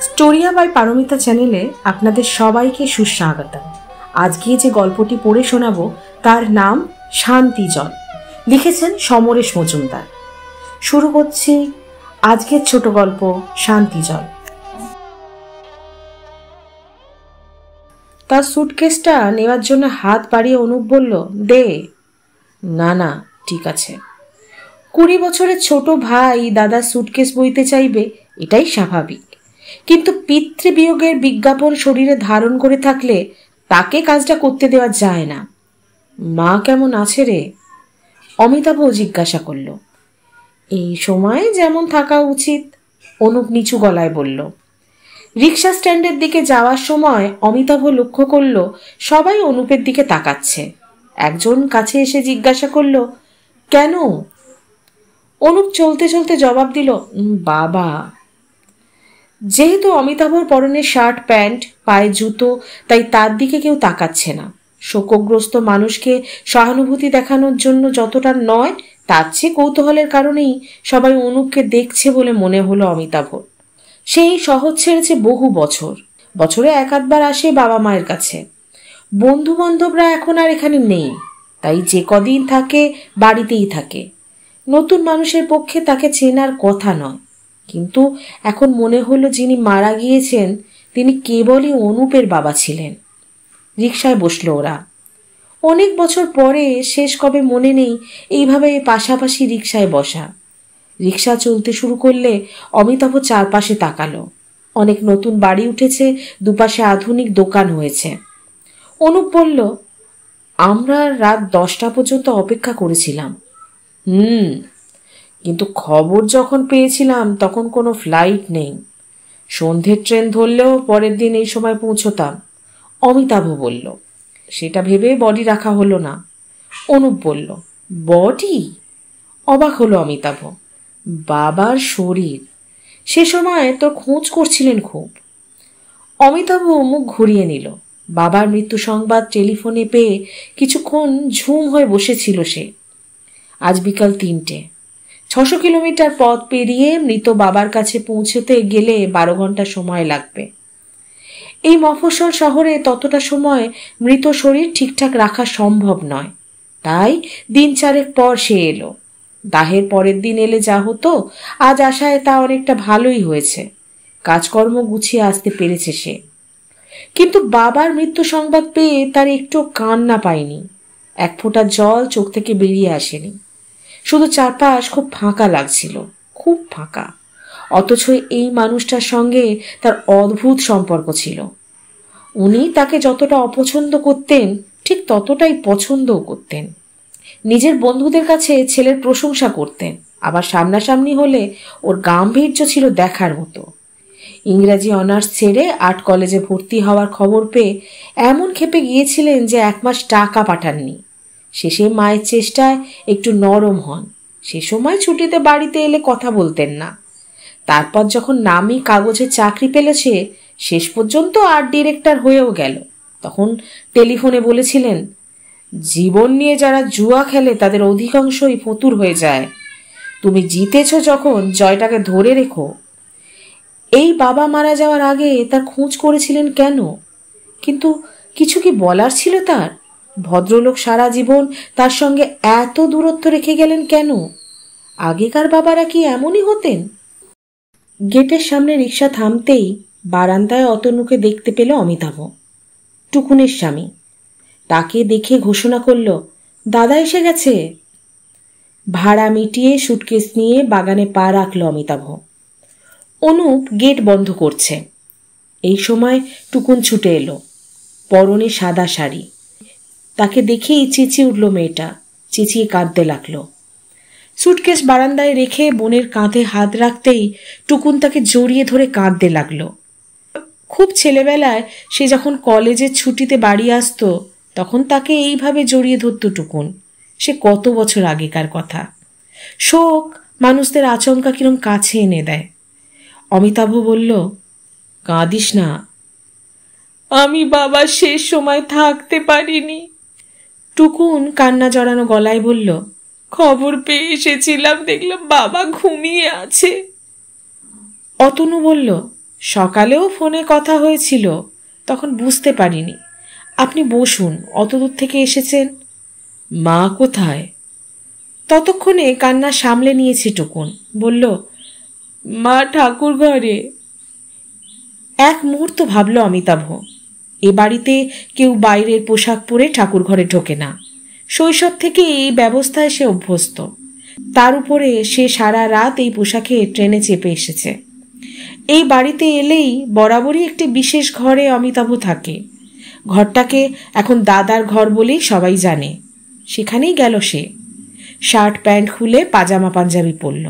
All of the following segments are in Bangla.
স্টোরিয়া বাই পারমিতা চ্যানেলে আপনাদের সবাইকে সুস্বাগতম। আজকে যে গল্পটি পড়ে শোনাবো তার নাম শান্তি জল, লিখেছেন সমরেশ মজুমদার। শুরু করছি আজকের ছোট গল্প শান্তি জল। তার সুটকেসটা নেওয়ার জন্য হাত বাড়িয়ে অনুপ বলল, দে। না না, ঠিক আছে। 20 বছরের ছোট ভাই দাদার সুটকেস বইতে চাইবে, এটাই স্বাভাবিক। কিন্তু পিতৃবিয়োগের বিজ্ঞাপন শরীরে ধারণ করে থাকলে তাকে কাজটা করতে দেওয়া যায় না। মা কেমন আছে রে? অমিতাভ জিজ্ঞাসা করল। এই সময় যেমন থাকা উচিত, অনুপ নিচু গলায় বলল। রিক্সা স্ট্যান্ডের দিকে যাওয়ার সময় অমিতাভ লক্ষ্য করল সবাই অনুপের দিকে তাকাচ্ছে। একজন কাছে এসে জিজ্ঞাসা করল, কেন? অনুপ চলতে চলতে জবাব দিল, বাবা। যেহেতু অমিতাভর পরনে শার্ট প্যান্ট, পায়ে জুতো, তাই তার দিকে কেউ তাকাচ্ছে না। শোকগ্রস্ত মানুষকে সহানুভূতি দেখানোর জন্য যতটা নয়, তার চেয়ে কৌতূহলের কারণেই সবাই অনুপকে দেখছে বলে মনে হলো অমিতাভর। সেই শহর ছেড়েছে বহু বছর, বছরে এক আধবার আসে বাবা মায়ের কাছে। বন্ধু বান্ধবরা এখন আর এখানে নেই, তাই যে কদিন থাকে বাড়িতেই থাকে। নতুন মানুষের পক্ষে তাকে চেনার কথা নয়, কিন্তু এখন মনে হলো যিনি মারা গিয়েছেন তিনি কেবলই অনুপের বাবা ছিলেন। রিকশায় বসলো ওরা। অনেক বছর পরে শেষ কবে মনে নেই এইভাবে পাশাপাশি রিকশায় বসা। রিকশা চলতে শুরু করলে অমিতাভ চারপাশে তাকালো। অনেক নতুন বাড়ি উঠেছে, দুপাশে আধুনিক দোকান হয়েছে। অনুপ বলল, আমরা রাত 10টা পর্যন্ত অপেক্ষা করেছিলাম। কিন্তু খবর যখন পেয়েছিলাম তখন কোনো ফ্লাইট নেই। সন্ধ্যের ট্রেন ধরলেও পরের দিন এই সময় পৌঁছতাম। অমিতাভ বলল। সেটা ভেবে বডি রাখা হলো না। অনুপ বলল, বডি? অবাক হলো অমিতাভ। বাবার শরীর। সে সময় তোর খোঁজ করছিলেন খুব। অমিতাভ মুখ ঘুরিয়ে নিল। বাবার মৃত্যু সংবাদ টেলিফোনে পেয়ে কিছুক্ষণ ঝুম হয়ে বসেছিল সে। আজ বিকাল 3টে। 600 কিলোমিটার পথ পেরিয়ে মৃত বাবার কাছে পৌঁছতে গেলে 12 ঘন্টা সময় লাগবে। এই মফস্বল শহরে ততটা সময় মৃত শরীর ঠিকঠাক রাখা সম্ভব নয়, তাই দিন 4 পর সে এলো। দাহের পরের দিন এলে যা হতো, আজ আসায় তা অনেকটা ভালোই হয়েছে। কাজকর্ম গুছিয়ে আসতে পেরেছে সে। কিন্তু বাবার মৃত্যু সংবাদ পেয়ে তার একটু কান্না পায়নি। এক ফোঁটা জল চোখ থেকে বেরিয়ে আসেনি। শুধু চারপাশ খুব ফাঁকা লাগছিল, খুব ফাঁকা। অথচ এই মানুষটার সঙ্গে তার অদ্ভুত সম্পর্ক ছিল। উনি তাকে যতটা অপছন্দ করতেন ঠিক ততটাই পছন্দও করতেন। নিজের বন্ধুদের কাছে ছেলের প্রশংসা করতেন, আবার সামনাসামনি হলে ওর গাম্ভীর্য ছিল দেখার মতো। ইংরাজি অনার্স ছেড়ে আর্ট কলেজে ভর্তি হওয়ার খবর পেয়ে এমন ক্ষেপে গিয়েছিলেন যে 1 মাস টাকা পাঠাননি। শেষে মায়ের চেষ্টায় একটু নরম হন। সে সময় ছুটিতে বাড়িতে এলে কথা বলতেন না। তারপর যখন নামি কাগজে চাকরি পেলেছে, শেষ পর্যন্ত আর্ট ডিরেক্টর হয়েও গেল, তখন টেলিফোনে বলেছিলেন, জীবন নিয়ে যারা জুয়া খেলে তাদের অধিকাংশই ফতুর হয়ে যায়। তুমি জিতেছ যখন, জয়টাকে ধরে রেখো। এই বাবা মারা যাওয়ার আগে তার খোঁজ করেছিলেন কেন? কিন্তু কিছু কি বলার ছিল তার? ভদ্রলোক সারা জীবন তার সঙ্গে এত দূরত্ব রেখে গেলেন কেন? আগেকার বাবারা কি এমনই হতেন? গেটের সামনে রিক্সা থামতেই বারান্দায় অতনুকে দেখতে পেল অমিতাভ, টুকুনের স্বামী। তাকে দেখে ঘোষণা করল, দাদা এসে গেছে। ভাড়া মিটিয়ে সুটকেস নিয়ে বাগানে পা রাখল অমিতাভ। অনুপ গেট বন্ধ করছে। এই সময় টুকুন ছুটে এলো, পরনে সাদা শাড়ি। তাকে দেখেই চেঁচিয়ে উঠল মেয়েটা, চেঁচিয়ে কাঁদতে লাগলো। সুটকেস বারান্দায় রেখে বোনের কাঁধে হাত রাখতেই টুকুন তাকে জড়িয়ে ধরে কাঁদতে লাগলো। খুব ছেলেবেলায় সে যখন কলেজের ছুটিতে বাড়ি আসতো তখন তাকে এইভাবে জড়িয়ে ধরত টুকুন। সে কত বছর আগেকার কথা। শোক মানুষদের আচমকা কিরম কাছে এনে দেয়। অমিতাভ বলল, কাঁদিস না। আমি বাবার শেষ সময় থাকতে পারিনি। টুকুন কান্না জড়ানো গলায় বলল, খবর পেয়ে এসেছিলাম, দেখলাম বাবা ঘুমিয়ে আছে। অতনু বলল, সকালেও ফোনে কথা হয়েছিল, তখন বুঝতে পারিনি। আপনি বসুন, অত দূর থেকে এসেছেন। মা কোথায়? ততক্ষণে কান্না সামলে নিয়েছে টুকুন। বলল, মা ঠাকুর ঘরে। এক মুহূর্ত ভাবল অমিতাভ, এ বাড়িতে কেউ বাইরের পোশাক পরে ঠাকুর ঘরে ঢোকে না। শৈশব থেকে এই ব্যবস্থায় সে অভ্যস্ত। তার উপরে সে সারা রাত এই পোশাকে ট্রেনে চেপে এসেছে। এই বাড়িতে এলেই বরাবরই একটি বিশেষ ঘরে অমিতাভ থাকে। ঘরটাকে এখন দাদার ঘর বলেই সবাই জানে। সেখানেই গেল সে। শার্ট প্যান্ট খুলে পাজামা পাঞ্জাবি পরল।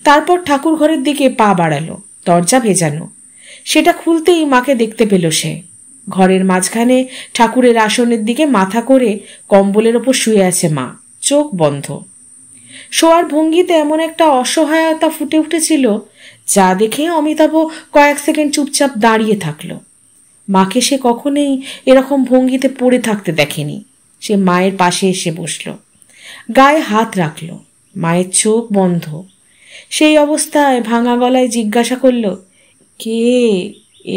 তারপর ঠাকুর ঘরের দিকে পা বাড়ালো। দরজা ভেজানো। সেটা খুলতেই মাকে দেখতে পেল সে। ঘরের মাঝখানে ঠাকুরের আসনের দিকে মাথা করে কম্বলের ওপর শুয়ে আছে মা, চোখ বন্ধ। শোয়ার ভঙ্গিতে এমন একটা অসহায়তা ফুটে উঠেছিল, যা দেখে অমিতাভ কয়েক সেকেন্ড চুপচাপ দাঁড়িয়ে থাকল। মাকে সে কখনোই এরকম ভঙ্গিতে পড়ে থাকতে দেখেনি। সে মায়ের পাশে এসে বসল, গায়ে হাত রাখল। মায়ের চোখ বন্ধ। সেই অবস্থায় ভাঙা গলায় জিজ্ঞাসা করল, কে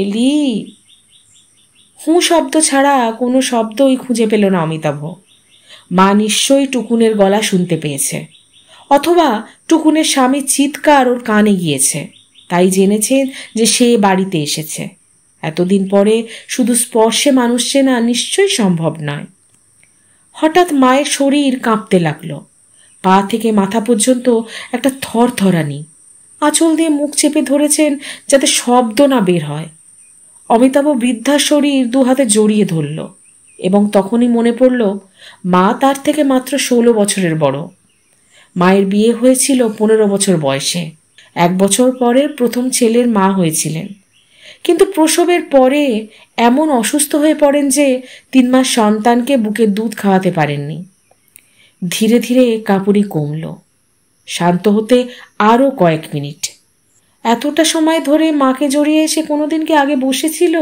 এলি? হুঁ শব্দ ছাড়া কোনো শব্দই খুঁজে পেল না অমিতাভ। মা নিশ্চয়ই টুকুনের গলা শুনতে পেয়েছে, অথবা টুকুনের স্বামীর চিৎকার ওর কানে গিয়েছে, তাই জেনেছেন যে সে বাড়িতে এসেছে। এতদিন পরে শুধু স্পর্শে মানুষ চেনা নিশ্চয়ই সম্ভব নয়। হঠাৎ মায়ের শরীর কাঁপতে লাগলো। পা থেকে মাথা পর্যন্ত একটা থরথরানি। আঁচল দিয়ে মুখ চেপে ধরেছেন যাতে শব্দ না বের হয়। অমিতাভ বৃদ্ধার শরীর দু হাতে জড়িয়ে ধরল, এবং তখনই মনে পড়ল মা তার থেকে মাত্র 16 বছরের বড়। মায়ের বিয়ে হয়েছিল 15 বছর বয়সে। 1 বছর পরে প্রথম ছেলের মা হয়েছিলেন, কিন্তু প্রসবের পরে এমন অসুস্থ হয়ে পড়েন যে 3 মাস সন্তানকে বুকের দুধ খাওয়াতে পারেননি। ধীরে ধীরে কাঁপুনি কমল। শান্ত হতে আরও কয়েক মিনিট। এতটা সময় ধরে মাকে জড়িয়ে এসে কোনোদিন কি আগে বসেছিল?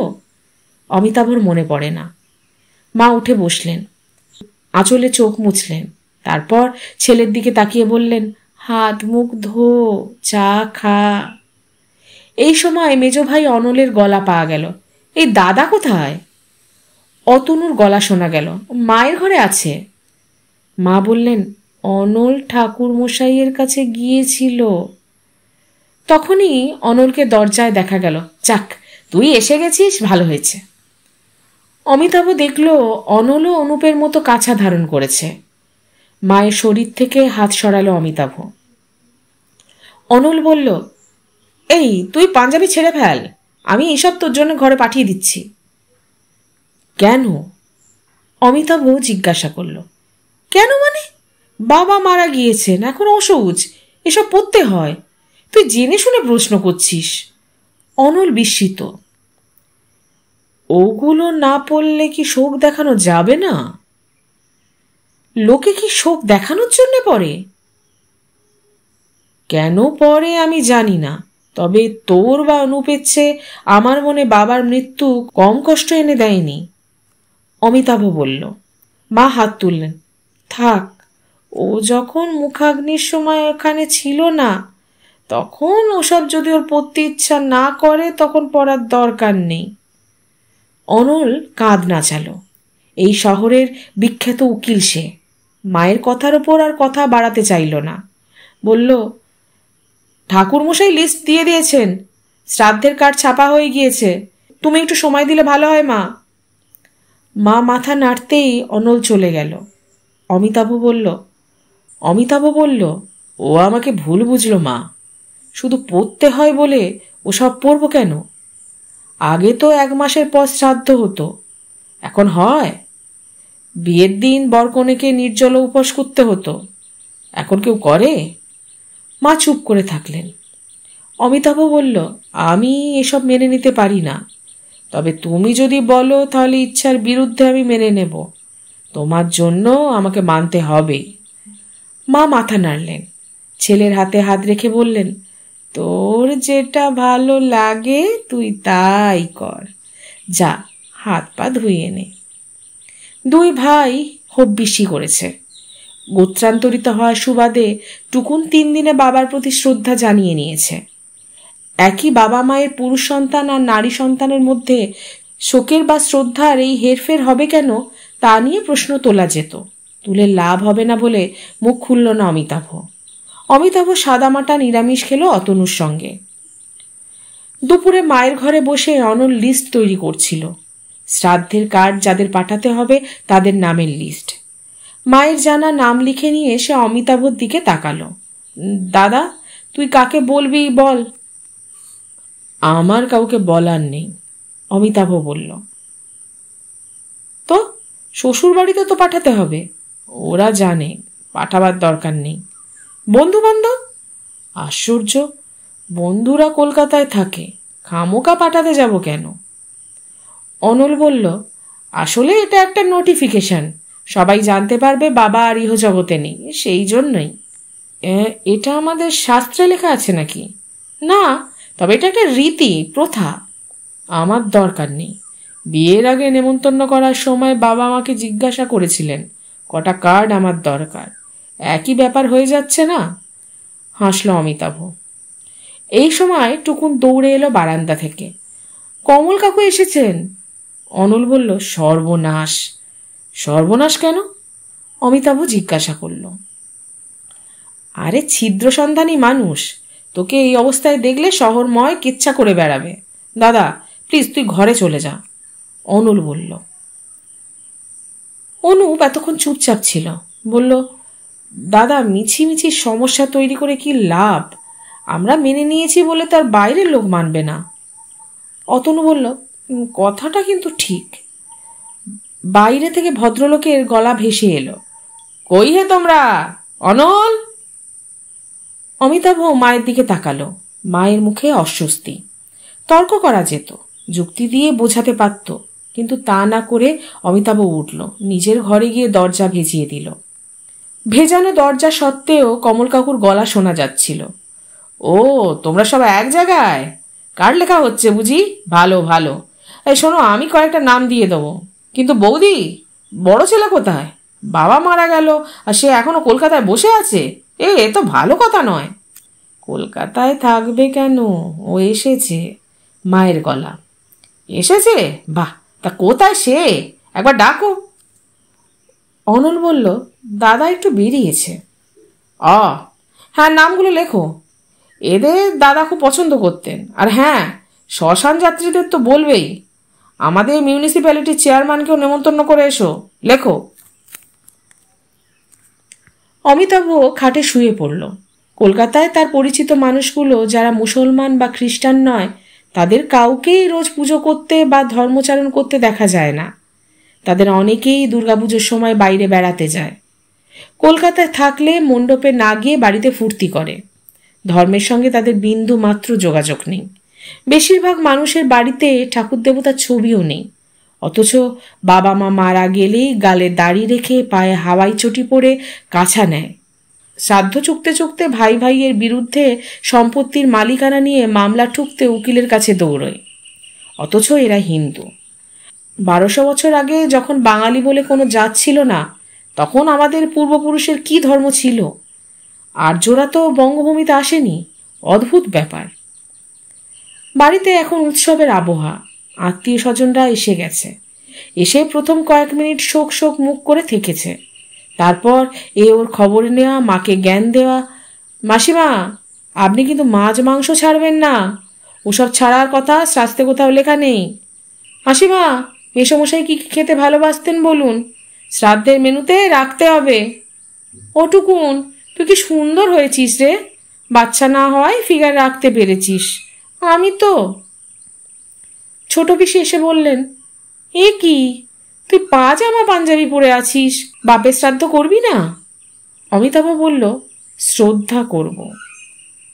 অমিতাভর মনে পড়ে না। মা উঠে বসলেন, আঁচলে চোখ মুছলেন, তারপর ছেলের দিকে তাকিয়ে বললেন, হাত মুখ ধো, চা খা। এই সময় মেজ ভাই অনলের গলা পাওয়া গেল। এই দাদা কোথায়? অতনুর গলা শোনা গেল, মায়ের ঘরে আছে। মা বললেন, অনল ঠাকুর মশাইয়ের কাছে গিয়েছিল। তখনই অনলকে দরজায় দেখা গেল। যাক, তুই এসে গেছিস, ভালো হয়েছে। অমিতাভ দেখল অনলও অনুপের মতো কাছা ধারণ করেছে। মায়ের শরীর থেকে হাত সরালো অমিতাভ। অনল বলল, এই তুই পাঞ্জাবি ছেড়ে ফেল, আমি এইসব তোর জন্য ঘরে পাঠিয়ে দিচ্ছি। কেন? অমিতাভ জিজ্ঞাসা করল। কেন মানে? বাবা মারা গিয়েছেন, এখন অসৌচ, এসব পড়তে হয়। তুই জেনে শুনে প্রশ্ন করছিস। অনল বিস্মিত। ওগুলো না পড়লে কি শোক দেখানো যাবে না? লোকে কি শোক দেখানোর জন্য পড়ে? কেন পড়ে আমি জানি না, তবে তোর বা অনুপের চেয়ে আমার মনে বাবার মৃত্যু কম কষ্ট এনে দেয়নি। অমিতাভ বলল। মা হাত তুললেন। থাক, ও যখন মুখাগ্নির সময় ওখানে ছিল না, তখন ওসব যদি ওর পড়তে ইচ্ছা না করে তখন পড়ার দরকার নেই। অনল কাঁধ নাচালো। এই শহরের বিখ্যাত উকিল সে। মায়ের কথার ওপর আর কথা বাড়াতে চাইল না। বলল, ঠাকুরমশাই লিস্ট দিয়ে দিয়েছেন, শ্রাদ্ধের কার্ড ছাপা হয়ে গিয়েছে, তুমি একটু সময় দিলে ভালো হয় মা। মা মাথা নাড়তেই অনল চলে গেল। অমিতাভ বলল, ও আমাকে ভুল বুঝলো মা, শুধু পড়তে হয় বলে ওসব পড়ব কেন? আগে তো 1 মাসের পর শ্রাদ্ধ হতো, এখন হয়? বিয়ের দিন বরকনেকে নির্জল উপোস করতে হতো, এখন কেউ করে? মা চুপ করে থাকলেন। অমিতাভ বলল, আমি এসব মেনে নিতে পারি না, তবে তুমি যদি বলো তাহলে ইচ্ছার বিরুদ্ধে আমি মেনে নেব। তোমার জন্য আমাকে মানতে হবে। মা মাথা নাড়লেন। ছেলের হাতে হাত রেখে বললেন, তোর যেটা ভালো লাগে তুই তাই কর, যা হাত পা ধুয়ে নে। 2 ভাই হব্বিসি করেছে। গোত্রান্তরিত হওয়ার সুবাদে টুকুন 3 দিনে বাবার প্রতি শ্রদ্ধা জানিয়ে নিয়েছে। একই বাবা মায়ের পুরুষ সন্তান আর নারী সন্তানের মধ্যে শোকের বা শ্রদ্ধার এই হেরফের হবে কেন তা নিয়ে প্রশ্ন তোলা যেত। তুলে লাভ হবে না বলে মুখ খুলল না অমিতাভ। অমিতাভ সাদামাটা নিরামিষ খেলো অতনুর সঙ্গে। দুপুরে মায়ের ঘরে বসে অনল লিস্ট তৈরি করছিল। শ্রাদ্ধের কার্ড যাদের পাঠাতে হবে তাদের নামের লিস্ট। মায়ের জানা নাম লিখে নিয়ে সে অমিতাভর দিকে তাকালো। দাদা, তুই কাকে বলবি বল। আমার কাউকে বলার নেই, অমিতাভ বলল। তো শ্বশুর বাড়িতে তো পাঠাতে হবে। ওরা জানে, পাঠাবার দরকার নেই। বন্ধু বান্ধব? আশ্চর্য, বন্ধুরা কলকাতায় থাকে, খামোকা পাঠাতে যাব কেন? অনল বলল, আসলে এটা একটা নোটিফিকেশন, সবাই জানতে পারবে বাবা আর ইহজগতে নেই, সেই জন্যই। এটা আমাদের শাস্ত্রে লেখা আছে নাকি? না, তবে এটা একটা রীতি, প্রথা। আমার দরকার নেই। বিয়ের আগে নেমন্তন্ন করার সময় বাবা আমাকে জিজ্ঞাসা করেছিলেন কটা কার্ড আমার দরকার। একই ব্যাপার হয়ে যাচ্ছে না? হাসল অমিতাভ। এই সময় টুকুন দৌড়ে এলো বারান্দা থেকে। কমল কাকু এসেছেন। অনল বলল, সর্বনাশ। সর্বনাশ কেন? অমিতাভ জিজ্ঞাসা করল। আরে ছিদ্র সন্ধানী মানুষ, তোকে এই অবস্থায় দেখলে শহরময় কেচ্ছা করে বেড়াবে। দাদা প্লিজ তুই ঘরে চলে যা, অনল বলল। অনুপ এতক্ষণ চুপচাপ ছিল। বলল, দাদা মিছিমিছি সমস্যা তৈরি করে কি লাভ? আমরা মেনে নিয়েছি বলে তার বাইরের লোক মানবে না। অতনু বলল, কথাটা কিন্তু ঠিক। বাইরে থেকে ভদ্রলোকের গলা ভেসে এলো, কই হে তোমরা? অনল! অমিতাভ মায়ের দিকে তাকালো। মায়ের মুখে অস্বস্তি। তর্ক করা যেত, যুক্তি দিয়ে বোঝাতে পারত, কিন্তু তা না করে অমিতাভ উঠল, নিজের ঘরে গিয়ে দরজা ভেজিয়ে দিল। ভেজানো দরজা সত্ত্বেও কমল কাকুর গলা শোনা যাচ্ছিল। ও, তোমরা সব এক জায়গায়? কার লেখা হচ্ছে বুঝি? ভালো ভালো। এই শোনো, আমি কয়েকটা নাম দিয়ে দেবো, কিন্তু বৌদি, বড় ছেলে কোথায়? বাবা মারা গেল আর সে এখনো কলকাতায় বসে আছে? এ তো ভালো কথা নয়। কলকাতায় থাকবে কেন, ও এসেছে। মায়ের গলা। এসেছে? বাহ, তা কোথায় সে? একবার ডাকো। অনল বলল, দাদা একটু বেরিয়েছে। হ্যাঁ, নামগুলো লেখো। এদের দাদা খুব পছন্দ করতেন। আর হ্যাঁ, শ্মশান যাত্রীদের তো বলবেই। আমাদের মিউনিসিপ্যালিটির চেয়ারম্যানকেও নেমন্তন্ন করে এসো, লেখো। অমিতাভ খাটে শুয়ে পড়ল। কলকাতায় তার পরিচিত মানুষগুলো যারা মুসলমান বা খ্রিস্টান নয়, তাদের কাউকেই রোজ পুজো করতে বা ধর্মচারণ করতে দেখা যায় না। তাদের অনেকেই দুর্গাপুজোর সময় বাইরে বেড়াতে যায়। কলকাতায় থাকলে মণ্ডপে না গিয়ে বাড়িতে ফুর্তি করে। ধর্মের সঙ্গে তাদের বিন্দু মাত্র যোগাযোগ নেই। বেশিরভাগ মানুষের বাড়িতে ঠাকুর দেবতার ছবিও নেই। অথচ বাবা মা মারা গেলেই গালে দাড়ি রেখে পায়ে হাওয়াই চটি পরে কাছা নেয়। শ্রাদ্ধ চুকতে চুকতে ভাই ভাইয়ের বিরুদ্ধে সম্পত্তির মালিকানা নিয়ে মামলা ঠুকতে উকিলের কাছে দৌড়য়। অথচ এরা হিন্দু। 1200 বছর আগে যখন বাঙালি বলে কোনো জাত ছিল না, তখন আমাদের পূর্বপুরুষের কি ধর্ম ছিল? আর্যরা তো বঙ্গভূমিতে আসেনি। অদ্ভুত ব্যাপার। বাড়িতে এখন উৎসবের আবহাওয়া। আত্মীয় স্বজনরা এসে গেছে। এসে প্রথম কয়েক মিনিট শোক শোক মুখ করে থেকেছে। তারপর ওর খবর নেওয়া, মাকে জ্ঞান দেওয়া। মাসিমা, আপনি কিন্তু মাছ মাংস ছাড়বেন না, ওসব ছাড়ার কথা শাস্ত্রে কোথাও লেখা নেই। মাসিমা, মেসোমশাই কি খেতে ভালোবাসতেন বলুন, শ্রাদ্ধের মেনুতে রাখতে হবে। ওটুকুন, তুই কি সুন্দর হয়েছিস রে, বাচ্চা না হয় ফিগার রাখতে পেরেছিস। আমি তো। ছোট পিসি এসে বললেন, এ কি, তুই পাজামা পাঞ্জাবি পরে আছিস, বাপের শ্রাদ্ধ করবি না? অমিতাভ বলল, শ্রদ্ধা করব।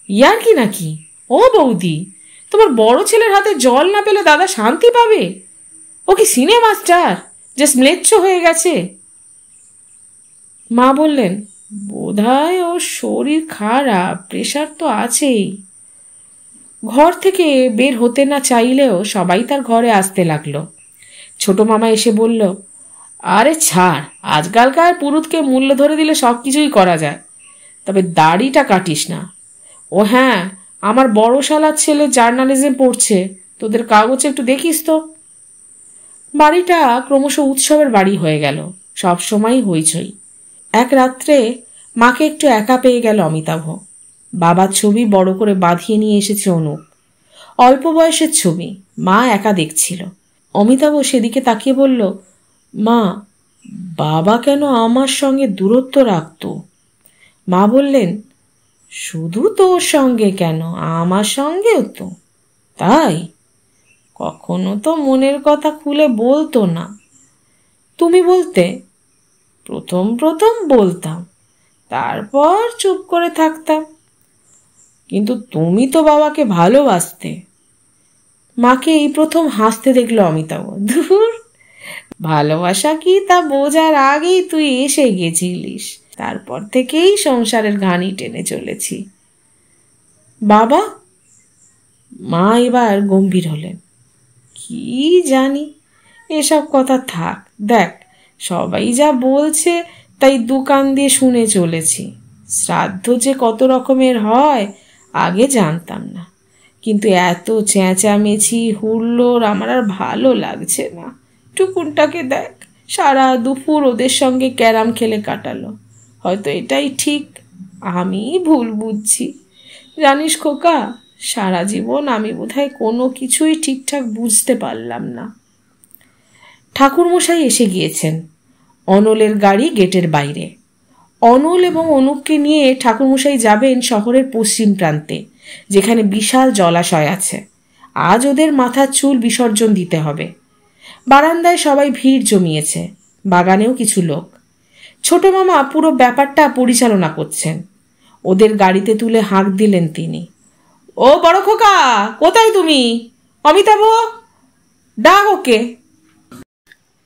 ইয়ার কি নাকি? ও বৌদি, তোমার বড় ছেলের হাতে জল না পেলে দাদা শান্তি পাবে? ও কি সিনে মাস্টার যে স্ম্লেচ্ছ হয়ে গেছে? মা বললেন, বোধহয় ওর শরীর খারাপ, প্রেশার তো আছেই। ঘর থেকে বের হতে না চাইলেও সবাই তার ঘরে আসতে লাগলো। ছোট মামা এসে বলল, আরে ছাড়, আজকালকার পুরুতকে মূল্য ধরে দিলে সব কিছুই করা যায়, তবে দাড়িটা কাটিস না। ও হ্যাঁ, আমার বড় শালার ছেলে জার্নালিজম পড়ছে, তোদের কাগজে একটু দেখিস তো। বাড়িটা ক্রমশ উৎসবের বাড়ি হয়ে গেল, সব সময় হইচই। এক রাত্রে মাকে একটু একা পেয়ে গেল অমিতাভ। বাবার ছবি বড় করে বাঁধিয়ে নিয়ে এসেছে অনুপ। অল্প বয়সের ছবি, মা একা দেখছিল। অমিতাভ সেদিকে তাকিয়ে বলল, মা, বাবা কেন আমার সঙ্গে দূরত্ব রাখত? মা বললেন, শুধু তোর সঙ্গে কেন, আমার সঙ্গেও তো। তাই? কখনো তো মনের কথা খুলে বলতো না। তুমি বলতে? প্রথম প্রথম বলতাম, তারপর চুপ করে থাকতাম। কিন্তু তুমি তো বাবাকে ভালোবাসতে। মাকে এই প্রথম হাসতে দেখলো অমিতাভ। ধুর, ভালোবাসা কি তা বোঝার আগেই তুই এসে গেছিলিস, তারপর থেকেই সংসারের ঘানি টেনে চলেছি। বাবা? মা এবার গম্ভীর হলেন। কি জানি, এসব কথা থাক। দেখ, সবাই যা বলছে তাই দোকান দিয়ে শুনে চলেছি। শ্রাদ্ধ যে কত রকমের হয় আগে জানতাম না, কিন্তু এত চেঁচামেচি হুল্লোড় আমার আর ভালো লাগছে না। টুকুনটাকে দেখ, সারা দুপুর ওদের সঙ্গে ক্যারাম খেলে কাটালো। হয়তো এটাই ঠিক, আমি ভুল বুঝছি। জানিস খোকা, সারা জীবন আমি বোধহয় কোনো কিছুই ঠিকঠাক বুঝতে পারলাম না। ঠাকুরমশাই এসে গিয়েছেন। অনলের গাড়ি গেটের বাইরে। অনল এবং অনুপকে নিয়ে ঠাকুরমশাই যাবেন শহরের পশ্চিম প্রান্তে, যেখানে বিশাল জলাশয় আছে। আজ ওদের মাথার চুল বিসর্জন দিতে হবে। বারান্দায় সবাই ভিড় জমিয়েছে, বাগানেও কিছু লোক। ছোট মামা পুরো ব্যাপারটা পরিচালনা করছেন। ওদের গাড়িতে তুলে হাঁক দিলেন তিনি। ও বড় খোকা, কোথায় তুমি? অমিতাভ, ডাক ওকে।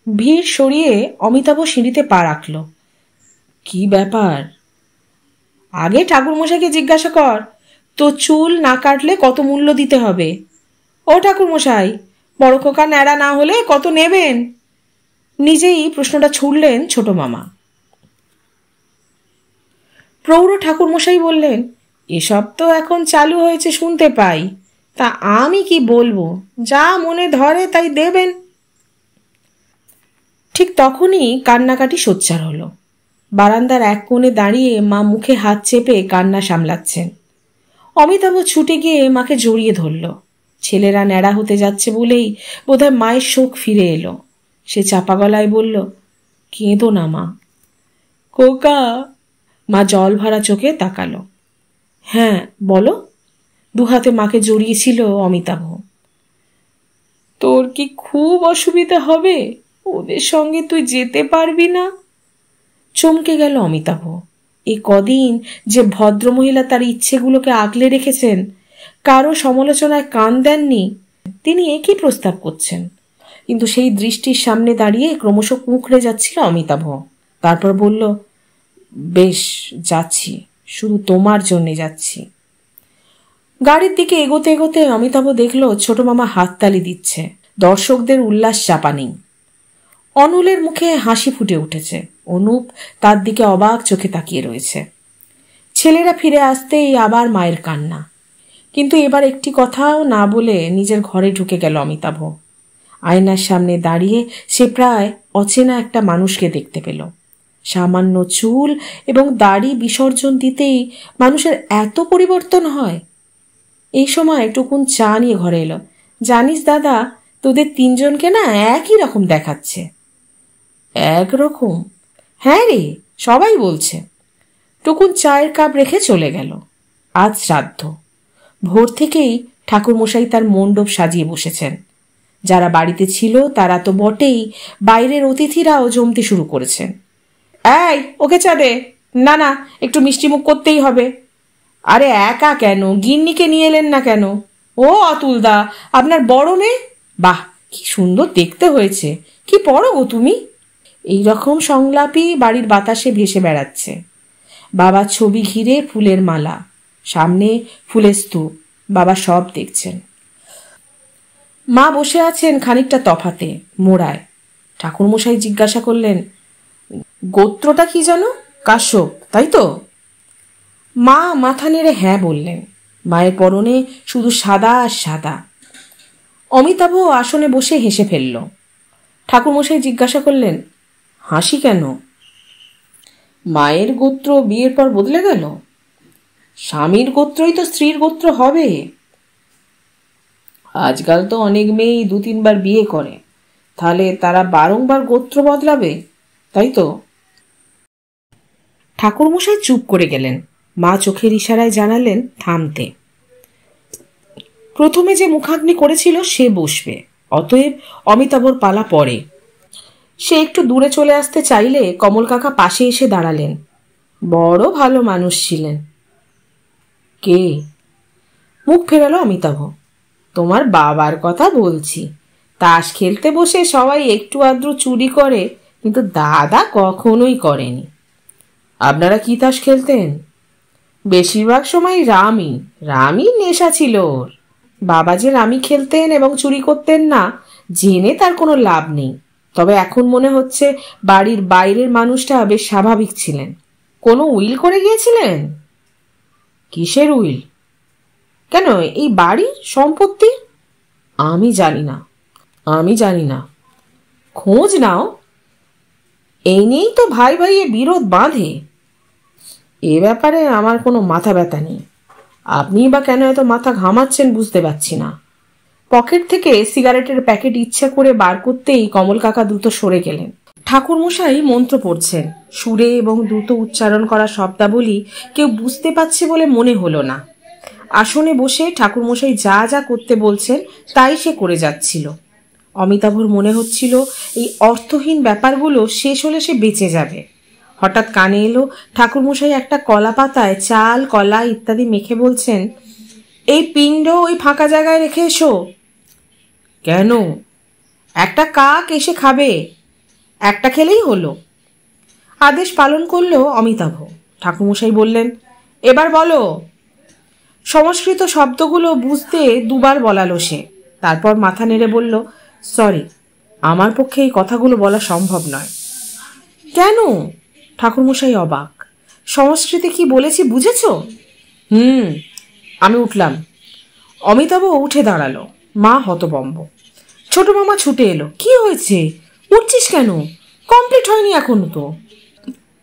ভিড় সরিয়ে অমিতাভ সিঁড়িতে পা রাখল। কি ব্যাপার? আগে ঠাকুরমশাইকে জিজ্ঞাসা কর, তো চুল না কাটলে কত মূল্য দিতে হবে। ও ঠাকুরমশাই, বড় খোকা ন্যাড়া না হলে কত নেবেন? নিজেই প্রশ্নটা ছুড়লেন ছোট মামা। প্রৌঢ় ঠাকুরমশাই বললেন, এসব তো এখন চালু হয়েছে শুনতে পাই, তা আমি কি বলবো, যা মনে ধরে তাই দেবেন। ঠিক তখনই কান্নাকাটি সোচ্চার হলো। বারান্দার এক কোণে দাঁড়িয়ে মা মুখে হাত চেপে কান্না সামলাচ্ছেন। অমিতাভ ছুটে গিয়ে মাকে জড়িয়ে ধরল। ছেলেরা ন্যাড়া হতে যাচ্ছে বলেই বোধহয় মায়ের শোক ফিরে এলো। সে চাপা গলায় বলল, কেঁদো না মা। খোকা। মা জল ভরা চোখে তাকালো। হ্যাঁ বলো। দুহাতে মাকে জড়িয়েছিল অমিতাভ। তোর কি খুব অসুবিধা হবে? ওদের সঙ্গে তুই যেতে পারবি না? চমকে গেল অমিতাভ। এই কদিন যে ভদ্রমহিলা তার ইচ্ছেগুলোকে আগলে রেখেছেন, কারো সমালোচনায় কান দেননি, তিনি একই প্রস্তাব করছেন। কিন্তু সেই দৃষ্টির সামনে দাঁড়িয়ে ক্রমশ কুঁকড়ে যাচ্ছিল অমিতাভ। তারপর বলল, বেশ, যাচ্ছি, শুধু তোমার জন্যে যাচ্ছি। গাড়ির দিকে এগোতে এগোতে অমিতাভ দেখল ছোট মামা হাততালি দিচ্ছে। দর্শকদের উল্লাস চাপা নেই। অনলের মুখে হাসি ফুটে উঠেছে। অনুপ তার দিকে অবাক চোখে তাকিয়ে রয়েছে। ছেলেরা ফিরে আসতেই আবার মায়ের কান্না। কিন্তু এবার একটি কথাও না বলে নিজের ঘরে ঢুকে গেল অমিতাভ। আয়নার সামনে দাঁড়িয়ে সে প্রায় অচেনা একটা মানুষকে দেখতে পেল। সামান্য চুল এবং দাড়ি বিসর্জন দিতেই মানুষের এত পরিবর্তন হয়। এই সময় টুকুন চা নিয়ে ঘরে এলো। জানিস দাদা, তোদের তিনজনকে না একই রকম দেখাচ্ছে। একরকম? হ্যাঁ রে, সবাই বলছে। টুকুন চায়ের কাপ রেখে চলে গেল। আজ শ্রাদ্ধ। ভোর থেকেই ঠাকুরমশাই তার মণ্ডপ সাজিয়ে বসেছেন। যারা বাড়িতে ছিল তারা তো বটেই, বাইরের অতিথিরাও জমতে শুরু করেছেন। এই, ওকে চা দে। না না, একটু মিষ্টিমুখ করতেই হবে। আরে একা কেন, গিন্নিকে নিয়ে এলেন না কেন? ও অতুলদা, আপনার বড় মেয়ে? বাহ, কি সুন্দর দেখতে হয়েছে। কি পড়ো গো তুমি? এই রকম সংলাপই বাড়ির বাতাসে ভেসে বেড়াচ্ছে। বাবার ছবি ঘিরে ফুলের মালা, সামনে ফুলের স্তূপ। বাবা সব দেখছেন। মা বসে আছেন খানিকটা তফাতে, মোড়ায়। ঠাকুরমশাই জিজ্ঞাসা করলেন, গোত্রটা কি জানো? কাশ্যপ, তাই তো? মা মাথা নেড়ে হ্যাঁ বললেন। মায়ের পরনে শুধু সাদা আর সাদা। অমিতাভ আসনে বসে হেসে ফেলল। ঠাকুরমশাই জিজ্ঞাসা করলেন, হাসি কেন? মায়ের গোত্র বিয়ের পর বদলে গেল? স্বামীর গোত্রই তো স্ত্রীর গোত্র হবে। আজকাল তো অনেক মেয়েই 2-3 বার বিয়ে করে, তাহলে তারা বারংবার গোত্র বদলাবে, তাই তো? ঠাকুরমশাই চুপ করে গেলেন। মা চোখের ইশারায় জানালেন থামতে। প্রথমে যে মুখাগ্নি করেছিল সে বসবে, অতএব অমিতাভর পালা পড়ে। সে একটু দূরে চলে আসতে চাইলে কমল কাকা পাশে এসে দাঁড়ালেন। বড় ভালো মানুষ ছিলেন। কে? মুখ ফেরালো অমিতাভ। তোমার বাবার কথা বলছি। তাস খেলতে বসে সবাই একটু আদ্র চুরি করে, কিন্তু দাদা কখনোই করেনি। আপনারা কি তাস খেলতেন? বেশিরভাগ সময় রামই নেশা ছিল ওর। বাবা যে রামি খেলতেন এবং চুরি করতেন না, জেনে তার কোনো লাভ নেই। তবে এখন মনে হচ্ছে বাড়ির বাইরের মানুষটা বেশ স্বাভাবিক ছিলেন। কোনো উইল করে গিয়েছিলেন? কিসের উইল? কেন, এই বাড়ির সম্পত্তি? আমি জানি না। খোঁজ নাও। এই নিয়েই তো ভাই ভাইয়ে বিরোধ বাঁধে। এ ব্যাপারে আমার কোনো মাথা ব্যথা নেই। আপনি বা কেন এত মাথা ঘামাচ্ছেন বুঝতে পারছি না। পকেট থেকে সিগারেটের প্যাকেট ইচ্ছা করে বার করতেই কমল কাকা দ্রুত সরে গেলেন। ঠাকুরমশাই মন্ত্র পড়ছেন। সুরে এবং দ্রুত উচ্চারণ করা শব্দাবলী কেউ বুঝতে পারছে বলে মনে হলো না। আসনে বসে ঠাকুরমশাই যা যা করতে বলছেন তাই সে করে যাচ্ছিল। অমিতাভর মনে হচ্ছিল এই অর্থহীন ব্যাপারগুলো শেষ হলে সে বেঁচে যাবে। হঠাৎ কানে এলো ঠাকুরমশাই একটা কলা পাতায় চাল, কলা ইত্যাদি মেখে বলছেন, এই পিণ্ড ওই ফাঁকা জায়গায় রেখে এসো। কেন? একটা কাক এসে খাবে। একটা খেলেই হলো। আদেশ পালন করলো অমিতাভ। ঠাকুরমশাই বললেন, এবার বলো। সংস্কৃত শব্দগুলো বুঝতে 2বার বলালো সে। তারপর মাথা নেড়ে বলল, সরি, আমার পক্ষে এই কথাগুলো বলা সম্ভব নয়। কেন? ঠাকুরমশাই অবাক। সংস্কৃতে কি বলেছি বুঝেছ? আমি উঠলাম। অমিতাভ উঠে দাঁড়ালো। মা হতভম্ব। ছোট মামা ছুটে এলো। কি হয়েছে? উঠছিস কেন? কমপ্লিট হয়নি এখনো তো।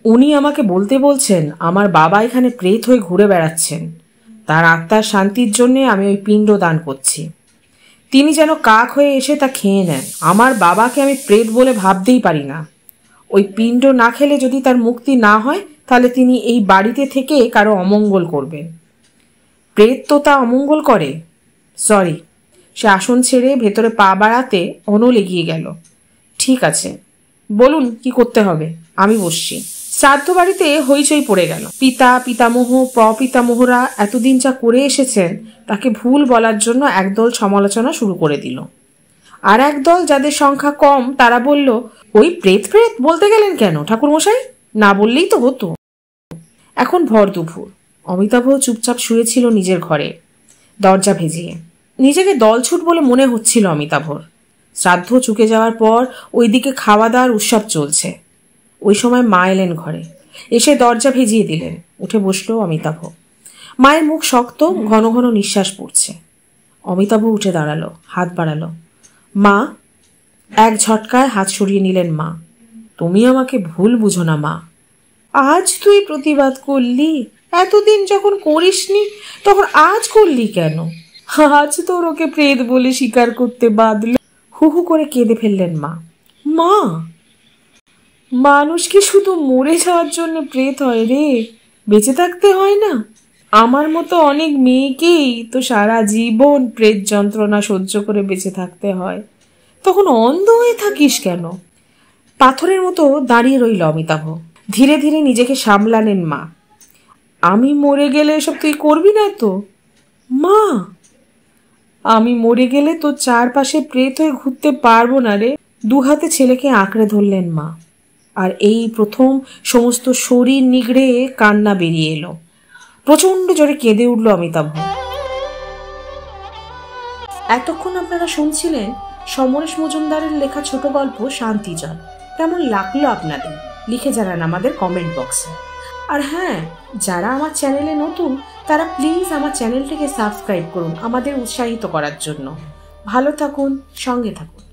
উনি আমাকে বলতে বলছেন আমার বাবা এখানে প্রেত হয়ে ঘুরে বেড়াচ্ছেন। তার আত্মার শান্তির জন্যে আমি ওই পিণ্ড দান করছি। তিনি যেন কাক হয়ে এসে তা খেয়ে নেন। আমার বাবাকে আমি প্রেত বলে ভাবতেই পারি না। ওই পিণ্ড না খেলে যদি তার মুক্তি না হয়, তাহলে তিনি এই বাড়িতে থেকে কারো অমঙ্গল করবেন। প্রেত তো তা অমঙ্গল করে। সরি। সে আসন ছেড়ে ভেতরে পা বাড়াতে অনল এগিয়ে গেল। ঠিক আছে, বলুন কি করতে হবে, আমি বসছি। শ্রাদ্ধ বাড়িতে হইচই পড়ে গেল। পিতা, পিতামহ, প্রপিতামহরা এতদিন যা করে এসেছেন তাকে ভুল বলার জন্য একদল সমালোচনা শুরু করে দিল। আর একদল, যাদের সংখ্যা কম, তারা বলল, ওই প্রেত প্রেত বলতে গেলেন কেন ঠাকুরমশাই? না বললেই তো হতো। এখন ভর দুপুর। অমিতাভ চুপচাপ শুয়েছিল নিজের ঘরে, দরজা ভেজিয়ে। নিজেকে দলছুট বলে মনে হচ্ছিল অমিতাভর। শ্রাদ্ধ চুকে যাওয়ার পর ওইদিকে খাওয়া দাওয়ার উৎসব চলছে। ওই সময় মা এলেন ঘরে, এসে দরজা ভেজিয়ে দিলেন। উঠে বসলো অমিতাভ। মায়ের মুখ শক্ত, ঘন ঘন নিঃশ্বাস পড়ছে। অমিতাভ উঠে দাঁড়ালো, হাত বাড়ালো। মা। এক ঝটকায় হাত সরিয়ে নিলেন মা। তুমি আমাকে ভুল বুঝো না মা। আজ তুই প্রতিবাদ করলি? এতদিন যখন করিসনি তখন আজ করলি কেন? আজ তোর ওকে প্রেত বলে স্বীকার করতে বাঁধলে। হু হু করে কেঁদে ফেললেন মা। মা, মানুষ কি শুধু মরে যাওয়ার জন্য প্রেত হয় রে? বেঁচে থাকতে হয় না? আমার মতো অনেক মেয়েকেই তো সারা জীবন প্রেত যন্ত্রণা সহ্য করে বেঁচে থাকতে হয়। তখন অন্ধ হয়ে থাকিস কেন? পাথরের মতো দাঁড়িয়ে রইল অমিতাভ। ধীরে ধীরে নিজেকে সামলালেন মা। আমি মরে গেলে এসব তুই করবি না তো? মা, আমি মরে গেলে তো চারপাশে প্রেত হয়ে ঘুরতে পারবো না রে। 2 হাতে ছেলেকে আঁকড়ে ধরলেন মা। আর এই প্রথম সমস্ত শরীর নিগড়ে কান্না বেরিয়ে এলো। প্রচন্ড জোরে কেঁদে উঠল অমিতাভ। এতক্ষণ আপনারা শুনছিলেন সমরেশ মজুমদারের লেখা ছোট গল্প শান্তিজল। কেমন লাগলো আপনাদের লিখে জানান আমাদের কমেন্ট বক্সে। আর হ্যাঁ, যারা আমার চ্যানেলে নতুন তারা প্লিজ আমার চ্যানেলটিকে সাবস্ক্রাইব করুন আমাদের উৎসাহিত করার জন্য। ভালো থাকুন, সঙ্গে থাকুন।